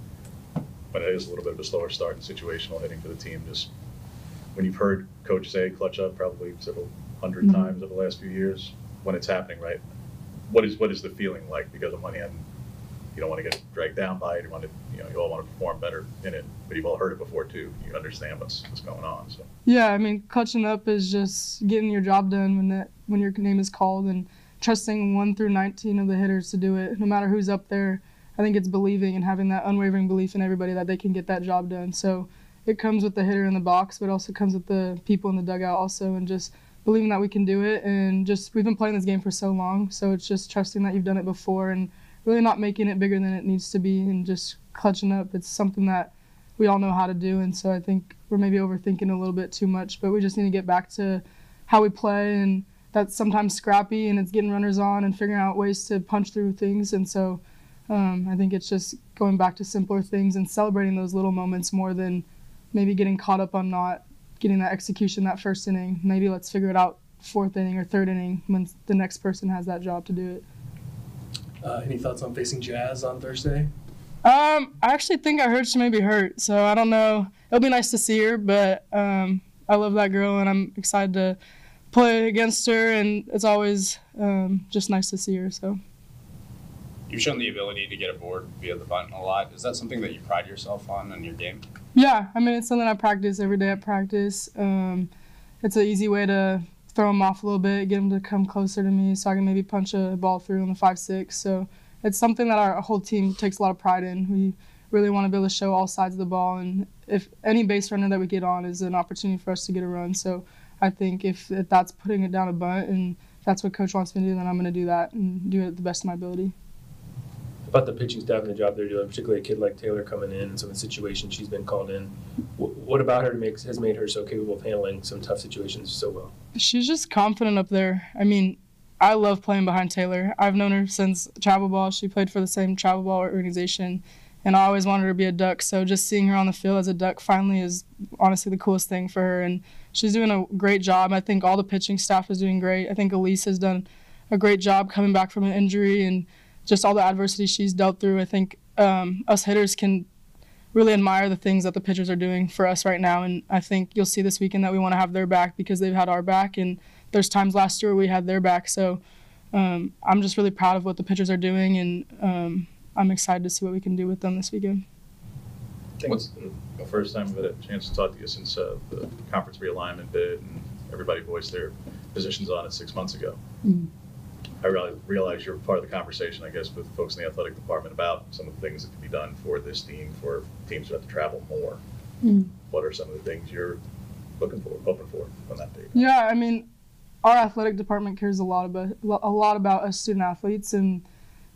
but it is a little bit of a slower start in situational hitting for the team. Just when you've heard Coach say clutch up probably several hundred times over the last few years, when it's happening, right? What is the feeling like? Because on one hand, you don't want to get dragged down by it. You all want to perform better in it, but you've all heard it before too. You understand what's going on. So yeah, I mean, clutching up is just getting your job done when your name is called, and trusting 1 through 19 of the hitters to do it, no matter who's up there. I think it's believing and having that unwavering belief in everybody that they can get that job done. So it comes with the hitter in the box, but it also comes with the people in the dugout also, and just believing that we can do it. And just we've been playing this game for so long, so it's just trusting that you've done it before and really not making it bigger than it needs to be and just clutching up. It's something that we all know how to do, and so I think we're maybe overthinking a little bit too much, but we just need to get back to how we play, and that's sometimes scrappy and it's getting runners on and figuring out ways to punch through things. And so I think it's just going back to simpler things and celebrating those little moments more than maybe getting caught up on not getting that execution that first inning. Maybe let's figure it out fourth inning or third inning when the next person has that job to do it. Any thoughts on facing Jazz on Thursday? I actually think I heard she may be hurt, so I don't know. It'll be nice to see her, but I love that girl, and I'm excited to play against her, and it's always just nice to see her. So You've shown the ability to get a board via the button a lot. Is that something that you pride yourself on in your game? Yeah, I mean, it's something I practice every day at practice. It's an easy way to throw them off a little bit, get them to come closer to me so I can maybe punch a ball through on the 5-6. So it's something that our whole team takes a lot of pride in. We really want to be able to show all sides of the ball, and if any base runner that we get on is an opportunity for us to get a run. So I think if that's putting it down a bunt and if that's what Coach wants me to do, then I'm going to do that and do it at the best of my ability. About the pitching staff and the job they're doing, particularly a kid like Taylor coming in and some of the situations she's been called in. What about her has made her so capable of handling some tough situations so well? She's just confident up there. I mean, I love playing behind Taylor. I've known her since travel ball. She played for the same travel ball organization, and I always wanted her to be a Duck. So just seeing her on the field as a Duck finally is honestly the coolest thing for her, and she's doing a great job. I think all the pitching staff is doing great. I think Elise has done a great job coming back from an injury, and just all the adversity she's dealt through. I think us hitters can really admire the things that the pitchers are doing for us right now, and I think you'll see this weekend that we want to have their back because they've had our back, and there's times last year we had their back. So I'm just really proud of what the pitchers are doing, and I'm excited to see what we can do with them this weekend. I think it's the first time I've had a chance to talk to you since the conference realignment bid and everybody voiced their positions on it 6 months ago. Mm-hmm. I really realize you're part of the conversation, I guess, with folks in the athletic department about some of the things that can be done for this team, for teams who have to travel more. Mm. What are some of the things you're hoping for on that date? Yeah, I mean, our athletic department cares a lot about us student athletes, and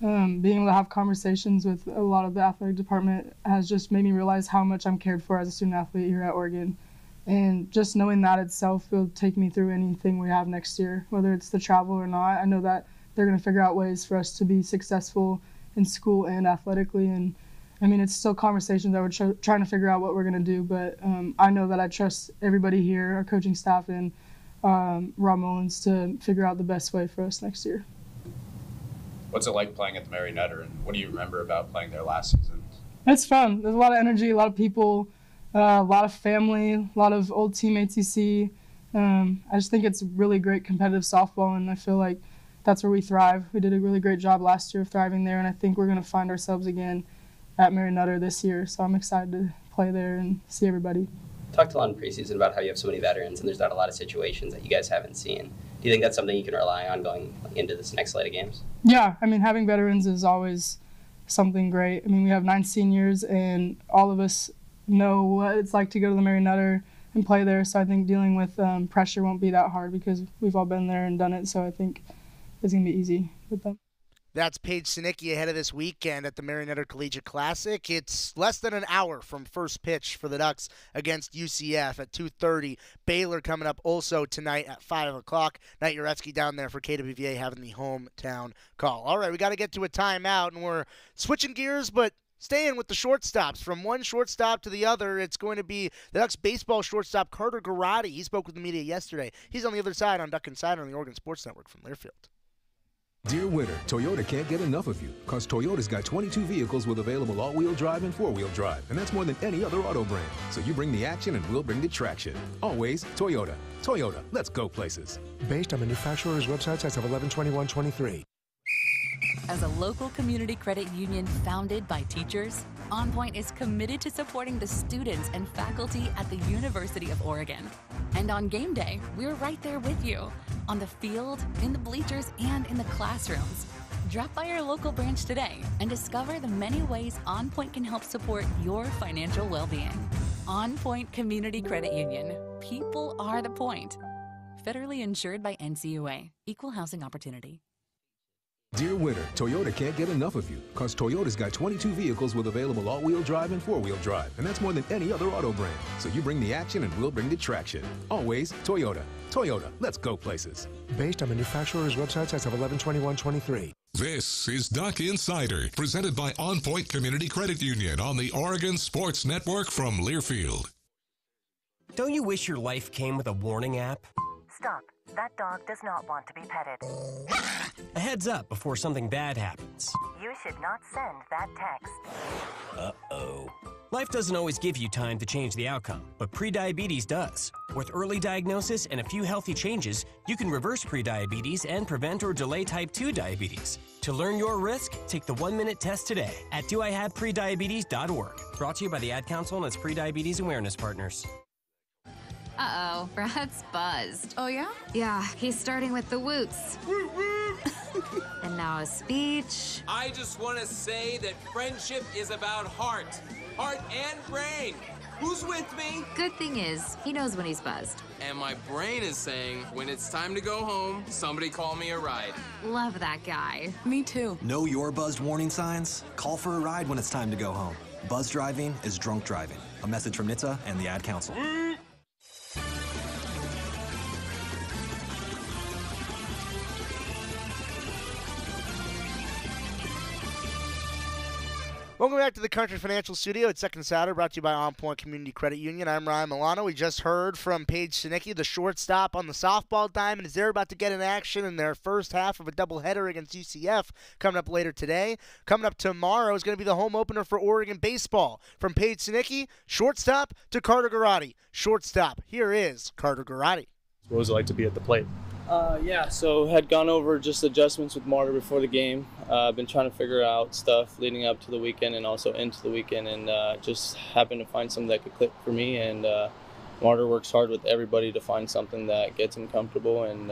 being able to have conversations with a lot of the athletic department has just made me realize how much I'm cared for as a student athlete here at Oregon. And just knowing that itself will take me through anything we have next year, whether it's the travel or not. I know that they're going to figure out ways for us to be successful in school and athletically. And I mean, it's still conversations that we're trying to figure out what we're going to do. But I know that I trust everybody here, our coaching staff, and Rob Mullins to figure out the best way for us next year. What's it like playing at the Mary Nutter, and what do you remember about playing there last season? It's fun. There's a lot of energy, a lot of people, a lot of family, a lot of old teammates you see. I just think it's really great competitive softball, and I feel like that's where we thrive. We did a really great job last year of thriving there, and I think we're going to find ourselves again at Mary Nutter this year. So I'm excited to play there and see everybody. Talked a lot in preseason about how you have so many veterans, and there's not a lot of situations that you guys haven't seen. Do you think that's something you can rely on going into this next slate of games? Yeah, I mean, having veterans is always something great. I mean, we have 9 seniors, and all of us know what it's like to go to the Mary Nutter and play there. So I think dealing with pressure won't be that hard because we've all been there and done it. So I think it's going to be easy with them. That's Paige Sinicki ahead of this weekend at the Mary Nutter Collegiate Classic. It's less than an hour from first pitch for the Ducks against UCF at 2:30. Baylor coming up also tonight at 5 o'clock. Knight Uretsky down there for KWVA having the hometown call. All right, we got to get to a timeout, and we're switching gears, but staying with the shortstops. From one shortstop to the other, it's going to be the Ducks baseball shortstop Carter Garrotti. He spoke with the media yesterday. He's on the other side on Duck Insider on the Oregon Sports Network from Learfield. Dear winter, Toyota can't get enough of you because Toyota's got 22 vehicles with available all-wheel drive and four-wheel drive, and that's more than any other auto brand. So you bring the action and we'll bring the traction. Always Toyota. Toyota, let's go places. Based on manufacturer's websites as of 11/21/23. As a local community credit union founded by teachers, OnPoint is committed to supporting the students and faculty at the University of Oregon. And on game day, we're right there with you, on the field, in the bleachers, and in the classrooms. Drop by our local branch today and discover the many ways OnPoint can help support your financial well-being. OnPoint Community Credit Union. People are the point. Federally insured by NCUA. Equal housing opportunity. Dear winter, Toyota can't get enough of you because Toyota's got 22 vehicles with available all-wheel drive and four-wheel drive, and that's more than any other auto brand. So you bring the action and we'll bring the traction. Always Toyota. Toyota, let's go places. Based on manufacturer's websites as of 11/21/23. This is Duck Insider, presented by OnPoint Community Credit Union on the Oregon Sports Network from Learfield. Don't you wish your life came with a warning app? Stop. That dog does not want to be petted. A heads up before something bad happens. You should not send that text. Uh-oh. Life doesn't always give you time to change the outcome, but prediabetes does. With early diagnosis and a few healthy changes, you can reverse prediabetes and prevent or delay type 2 diabetes. To learn your risk, take the 1-minute test today at doihaveprediabetes.org. Brought to you by the Ad Council and its prediabetes awareness partners. Uh-oh, Brad's buzzed. Oh, yeah? Yeah, he's starting with the woots. And now a speech. I just want to say that friendship is about heart and brain. Who's with me? Good thing is, he knows when he's buzzed. And my brain is saying, when it's time to go home, somebody call me a ride. Love that guy. Me too. Know your buzzed warning signs? Call for a ride when it's time to go home. Buzz driving is drunk driving. A message from NHTSA and the Ad Council. Welcome back to the Country Financial Studio. It's Second Saturday, brought to you by OnPoint Community Credit Union. I'm Ryan Milano. We just heard from Paige Sinicki, the shortstop on the softball diamond, as they're about to get in action in their first half of a doubleheader against UCF coming up later today. Coming up tomorrow is going to be the home opener for Oregon baseball. From Paige Sinicki, shortstop, to Carter Garotti. Shortstop, here is Carter Garotti. What was it like to be at the plate? So had gone over just adjustments with Marta before the game. Been trying to figure out stuff leading up to the weekend and also into the weekend, and just happened to find something that could click for me. And Marta works hard with everybody to find something that gets him comfortable and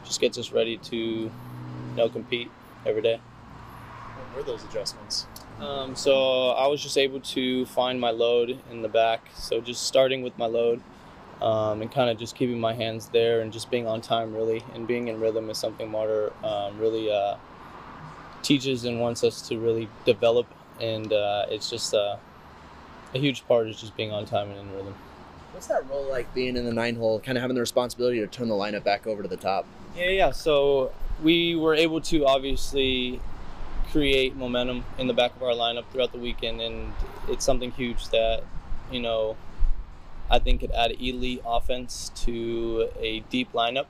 just gets us ready to, compete every day. What were those adjustments? So I was just able to find my load in the back. So just starting with my load. And kind of just keeping my hands there and just being on time, really, and being in rhythm is something Marta really teaches and wants us to really develop. And it's just a huge part is just being on time and in rhythm. What's that role like, being in the 9-hole, kind of having the responsibility to turn the lineup back over to the top? Yeah. So we were able to obviously create momentum in the back of our lineup throughout the weekend, and it's something huge that, I think could add elite offense to a deep lineup,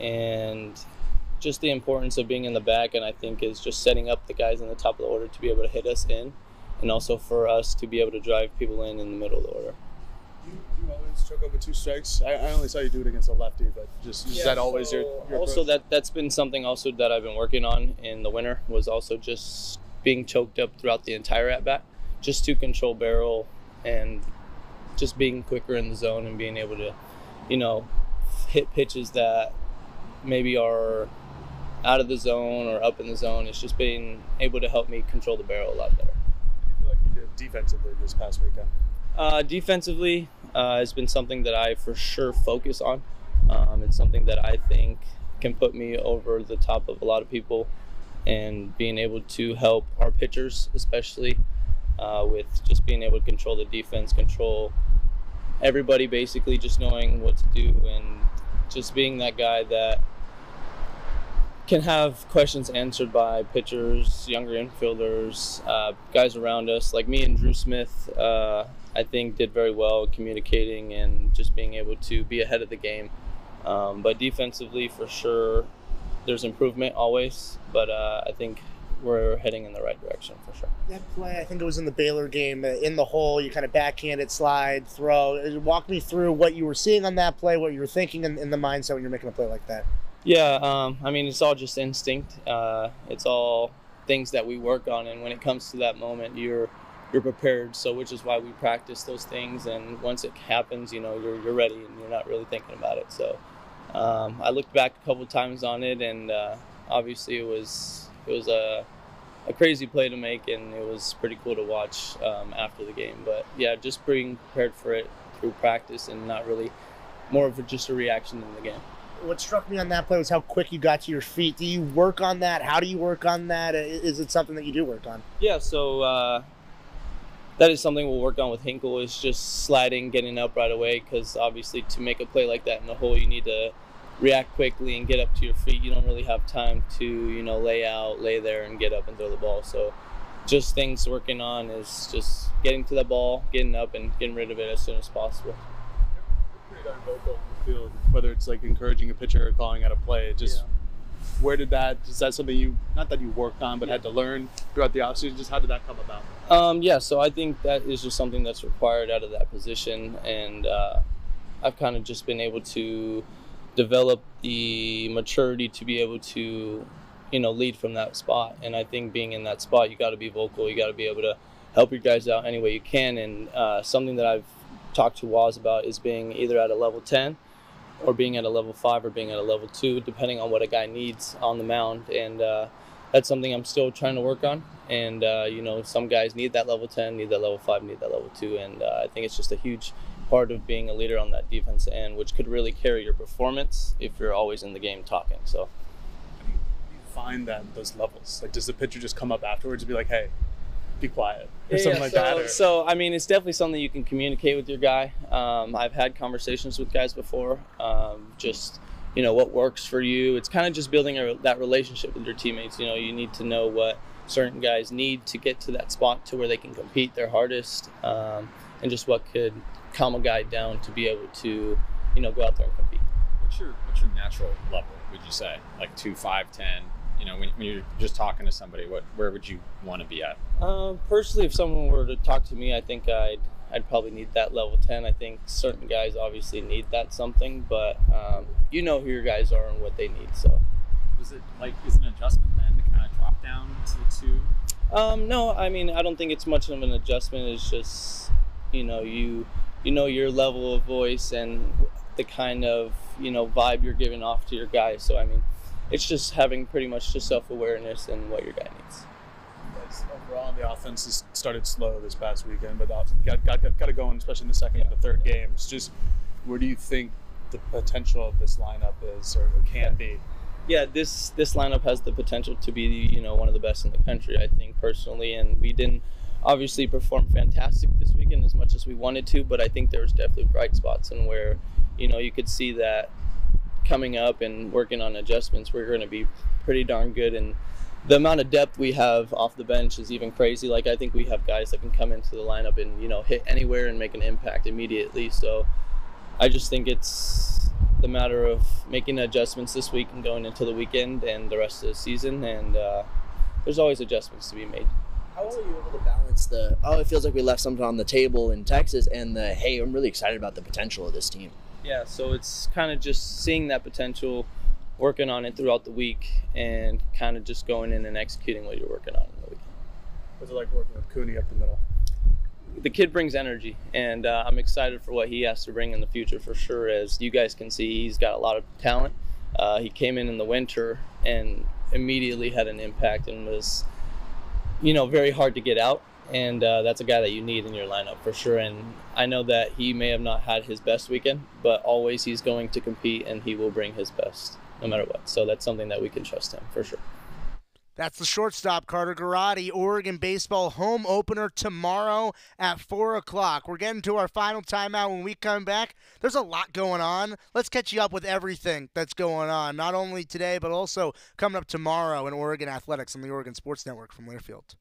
and just the importance of being in the back, and I think is just setting up the guys in the top of the order to be able to hit us in, and also for us to be able to drive people in the middle of the order. You always choke up with 2 strikes. I only saw you do it against a lefty, but is that always your also approach? That's been something also that I've been working on in the winter, was also just being choked up throughout the entire at-bat, just to control barrel and just being quicker in the zone and being able to, hit pitches that maybe are out of the zone or up in the zone. It's just being able to help me control the barrel a lot better. I feel like you did defensively this past weekend. Defensively has been something that I for sure focus on. It's something that I think can put me over the top of a lot of people, and being able to help our pitchers, especially with just being able to control the defense, control everybody, basically just knowing what to do, and just being that guy that can have questions answered by pitchers, younger infielders, guys around us. Like me and Drew Smith, I think did very well communicating and just being able to be ahead of the game. But defensively, for sure, there's improvement always, but I think we're heading in the right direction for sure. That play, I think it was in the Baylor game, in the hole, you kind of backhand it, slide, throw. Walk me through what you were seeing on that play, what you were thinking in the mindset when you're making a play like that. Yeah, it's all just instinct. It's all things that we work on, and when it comes to that moment, you're prepared. So, which is why we practice those things, and once it happens, you're ready and you're not really thinking about it. So, I looked back a couple of times on it, and obviously it was a crazy play to make, and it was pretty cool to watch after the game. But yeah, just being prepared for it through practice and not really more of just a reaction in the game. What struck me on that play was how quick you got to your feet. Do you work on that? How do you work on that? Is it something that you do work on? Yeah, so that is something we'll work on with Hinkle, is just sliding, getting up right away, because obviously to make a play like that in the hole, you need to react quickly and get up to your feet. You don't really have time to, lay there and get up and throw the ball. So just things working on is just getting to the ball, getting up, and getting rid of it as soon as possible. Pretty darn vocal in the field, whether it's like encouraging a pitcher or calling out a play. Just where did is that something you, not that you worked on, but had to learn throughout the offseason? Just how did that come about? Yeah, so I think that is just something that's required out of that position, and I've kind of just been able to develop the maturity to be able to, lead from that spot. And I think being in that spot, you got to be vocal. You got to be able to help your guys out any way you can. And something that I've talked to Waz about is being either at a level 10 or being at a level 5 or being at a level 2, depending on what a guy needs on the mound. And that's something I'm still trying to work on. And, some guys need that level 10, need that level 5, need that level 2. And I think it's just a huge part of being a leader on that defense end, which could really carry your performance if you're always in the game talking. So how do you find those levels? Like, does the pitcher just come up afterwards and be like, hey, be quiet, or something like that? So I mean, it's definitely something you can communicate with your guy. I've had conversations with guys before, just what works for you. It's kind of just building that relationship with your teammates. You need to know what certain guys need to get to that spot to where they can compete their hardest, and just what could calm a guy down to be able to go out there and compete. What's your natural level, would you say? Like 2, 5, 10? When you're just talking to somebody, where would you want to be at? Personally, if someone were to talk to me, I think I'd probably need that level 10. I think certain guys obviously need that something, but who your guys are and what they need. So is it an adjustment then to kind of drop down to the 2? No, I mean, I don't think it's much of an adjustment. It's just your level of voice and the kind of vibe you're giving off to your guys. So I mean, it's just having pretty much just self-awareness and what your guy needs. Overall, the offense has started slow this past weekend, but got it going, especially in the second and the third games. Just where do you think the potential of this lineup is or can be? Yeah, this lineup has the potential to be one of the best in the country, I think, personally. And we didn't obviously perform fantastic this weekend as much as we wanted to, but I think there was definitely bright spots and where you could see that coming up and working on adjustments, we're going to be pretty darn good. And the amount of depth we have off the bench is even crazy. Like, I think we have guys that can come into the lineup and hit anywhere and make an impact immediately. So I just think it's the matter of making adjustments this week and going into the weekend and the rest of the season. And there's always adjustments to be made. How are you able to balance it feels like we left something on the table in Texas, and hey, I'm really excited about the potential of this team? Yeah, so it's kind of just seeing that potential, working on it throughout the week, and kind of just going in and executing what you're working on in the weekend. What's it like working with Cooney up the middle? The kid brings energy, and I'm excited for what he has to bring in the future for sure. As you guys can see, he's got a lot of talent. He came in the winter and immediately had an impact and was, very hard to get out. And that's a guy that you need in your lineup for sure. And I know that he may have not had his best weekend, but always he's going to compete and he will bring his best no matter what. So that's something that we can trust him for sure. That's the shortstop, Carter Garrotti. Oregon baseball home opener tomorrow at 4 o'clock. We're getting to our final timeout. When we come back, there's a lot going on. Let's catch you up with everything that's going on, not only today, but also coming up tomorrow in Oregon Athletics on the Oregon Sports Network from Learfield.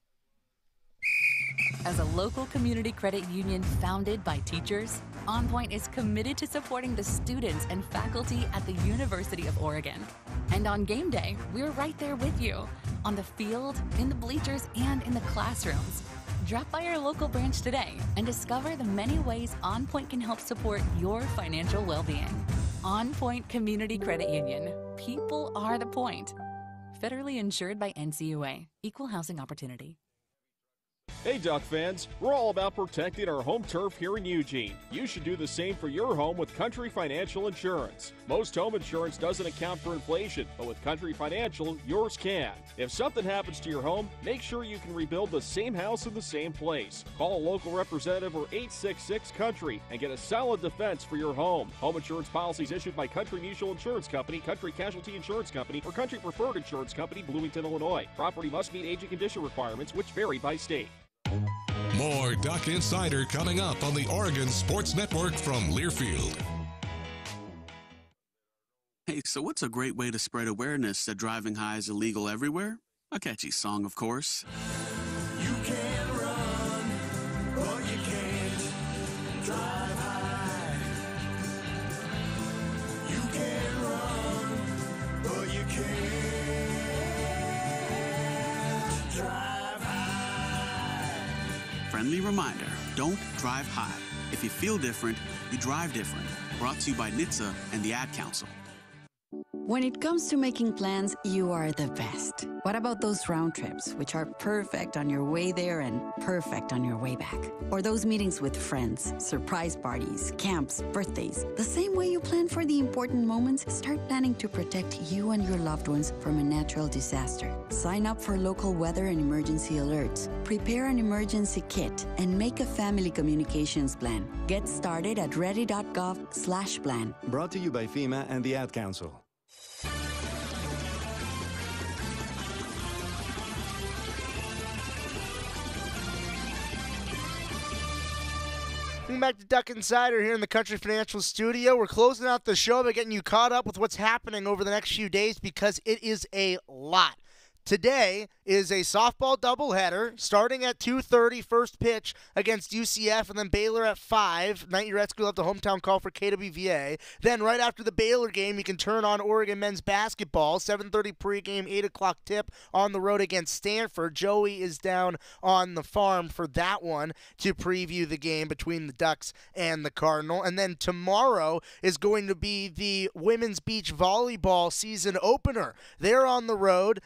As a local community credit union founded by teachers, OnPoint is committed to supporting the students and faculty at the University of Oregon. And on game day, we're right there with you, on the field, in the bleachers, and in the classrooms. Drop by our local branch today and discover the many ways OnPoint can help support your financial well-being. OnPoint Community Credit Union. People are the point. Federally insured by NCUA. Equal housing opportunity. Hey Duck fans, we're all about protecting our home turf here in Eugene. You should do the same for your home with Country Financial Insurance. Most home insurance doesn't account for inflation, but with Country Financial, yours can. If something happens to your home, make sure you can rebuild the same house in the same place. Call a local representative or 866-COUNTRY and get a solid defense for your home. Home insurance policies issued by Country Mutual Insurance Company, Country Casualty Insurance Company, or Country Preferred Insurance Company, Bloomington, Illinois. Property must meet age and condition requirements, which vary by state. More Duck Insider coming up on the Oregon Sports Network from Learfield. Hey, so what's a great way to spread awareness that driving high is illegal everywhere? A catchy song, of course. You can run, but you can't drive high. You can run, but you can't drive high. Friendly reminder, don't drive high. If you feel different, you drive different. Brought to you by NHTSA and the Ad Council. When it comes to making plans, you are the best. What about those round trips, which are perfect on your way there and perfect on your way back? Or those meetings with friends, surprise parties, camps, birthdays? The same way you plan for the important moments, start planning to protect you and your loved ones from a natural disaster. Sign up for local weather and emergency alerts. Prepare an emergency kit and make a family communications plan. Get started at ready.gov/plan. Brought to you by FEMA and the Ad Council. Welcome back to Duck Insider here in the Country Financial Studio. We're closing out the show by getting you caught up with what's happening over the next few days because it is a lot. Today is a softball doubleheader starting at 2:30, first pitch against UCF, and then Baylor at 5. Knight Uretzky will have the hometown call for KWVA. Then right after the Baylor game, you can turn on Oregon men's basketball. 7:30 pregame, 8 o'clock tip on the road against Stanford. Joey is down on the farm for that one to preview the game between the Ducks and the Cardinal. And then tomorrow is going to be the women's beach volleyball season opener. They're on the road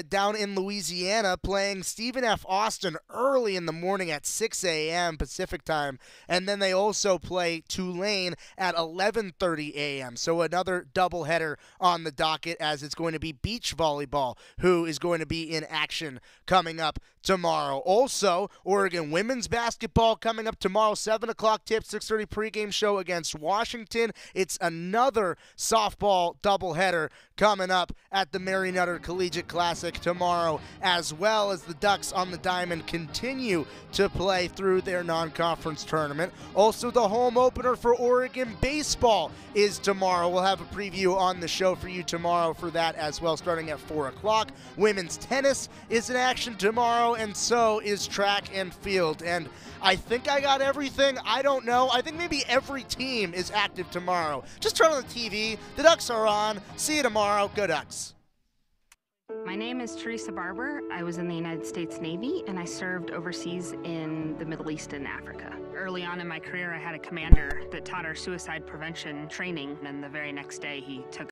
down in Louisiana playing Stephen F. Austin early in the morning at 6 a.m. Pacific time. And then they also play Tulane at 11:30 a.m. So another doubleheader on the docket as it's going to be beach volleyball who is going to be in action coming up tomorrow. Also, Oregon women's basketball coming up tomorrow, 7 o'clock tip, 6:30 pregame show against Washington. It's another softball doubleheader coming up at the Mary Nutter Collegiate Classic tomorrow, as well as the Ducks on the diamond continue to play through their non-conference tournament. Also, the home opener for Oregon baseball is tomorrow. We'll have a preview on the show for you tomorrow for that as well, starting at 4 o'clock. Women's tennis is in action tomorrow, and so is track and field. And I think I got everything. I don't know. I think maybe every team is active tomorrow. Just turn on the TV. The Ducks are on. See you tomorrow. Go Ducks. My name is Teresa Barber. I was in the United States Navy, and I served overseas in the Middle East and Africa. Early on in my career, I had a commander that taught our suicide prevention training, and the very next day he took